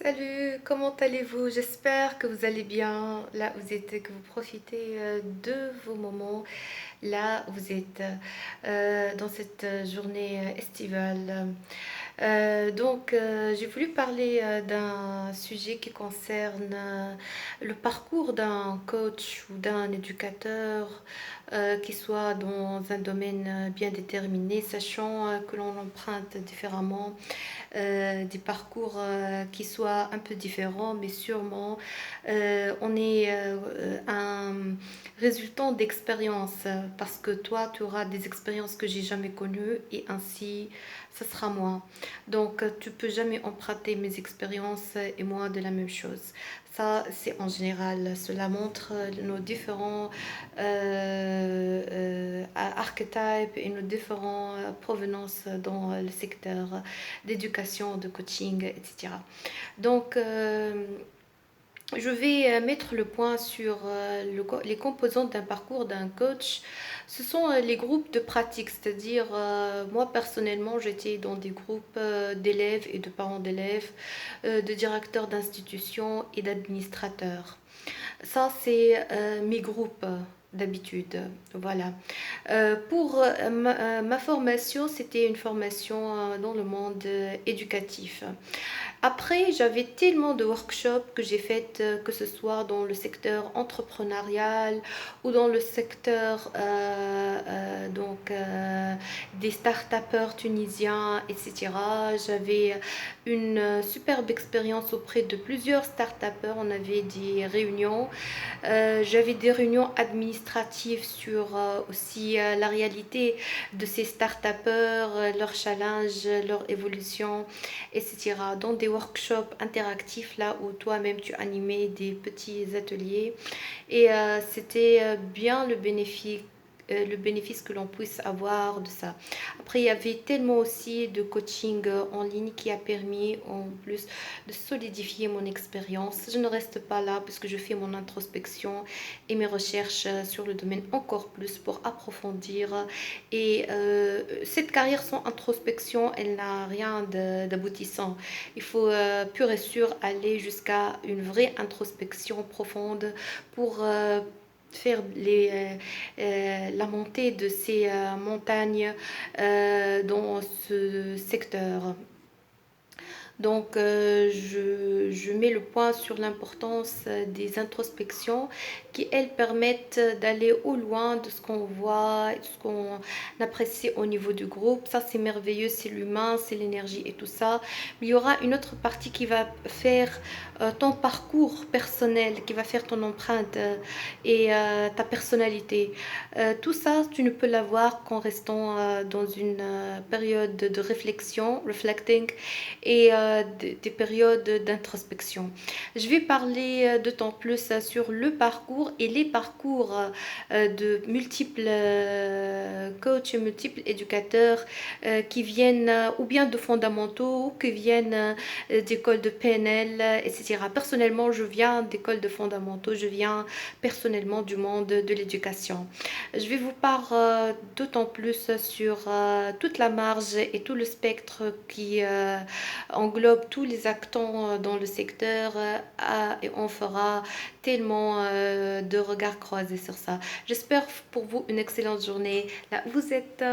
Salut, comment allez-vous? J'espère que vous allez bien là où vous êtes, et que vous profitez de vos moments là où vous êtes dans cette journée estivale. J'ai voulu parler d'un sujet qui concerne le parcours d'un coach ou d'un éducateur qui soit dans un domaine bien déterminé, sachant que l'on emprunte différemment des parcours qui soient un peu différents, mais sûrement on est un résultant d'expérience parce que toi, tu auras des expériences que j'ai jamais connues et ainsi, ça sera moi. Donc, tu peux jamais emprunter mes expériences et moi de la même chose. Ça, c'est en général. Cela montre nos différents archetypes et nos différentes provenances dans le secteur d'éducation, de coaching, etc. Donc, je vais mettre le point sur les composantes d'un parcours d'un coach. Ce sont les groupes de pratique, c'est-à-dire moi personnellement j'étais dans des groupes d'élèves et de parents d'élèves, de directeurs d'institutions et d'administrateurs. Ça, c'est mes groupes d'habitude. Voilà. Pour ma formation, c'était une formation dans le monde éducatif. Après, j'avais tellement de workshops que j'ai fait, que ce soit dans le secteur entrepreneurial ou dans le secteur des start-upers tunisiens, etc. J'avais une superbe expérience auprès de plusieurs start-upers. On avait des réunions. J'avais des réunions administratives sur aussi la réalité de ces start-upers, leurs challenges, leur évolution, etc. Dans des workshops interactifs là où toi-même tu animais des petits ateliers et c'était bien le bénéfice que l'on puisse avoir de ça. Après, il y avait tellement aussi de coaching en ligne qui a permis en plus de solidifier mon expérience. Je ne reste pas là parce que je fais mon introspection et mes recherches sur le domaine encore plus pour approfondir. Et cette carrière sans introspection, elle n'a rien d'aboutissant. Il faut pur et sûr aller jusqu'à une vraie introspection profonde pour faire la montée de ces montagnes dans ce secteur. Donc, je mets le point sur l'importance des introspections qui, elles, permettent d'aller au loin de ce qu'on voit, de ce qu'on apprécie au niveau du groupe. Ça, c'est merveilleux, c'est l'humain, c'est l'énergie et tout ça. Mais il y aura une autre partie qui va faire ton parcours personnel, qui va faire ton empreinte et ta personnalité. Tout ça, tu ne peux l'avoir qu'en restant dans une période de réflexion, reflecting, et des périodes d'introspection. Je vais parler d'autant plus sur le parcours et les parcours de multiples coachs et multiples éducateurs qui viennent ou bien de fondamentaux ou qui viennent d'écoles de PNL, etc. Personnellement, je viens d'écoles de fondamentaux, je viens personnellement du monde de l'éducation. Je vais vous parler d'autant plus sur toute la marge et tout le spectre qui englobe tous les actants dans le secteur et on fera tellement de regards croisés sur ça. J'espère pour vous une excellente journée là où vous êtes.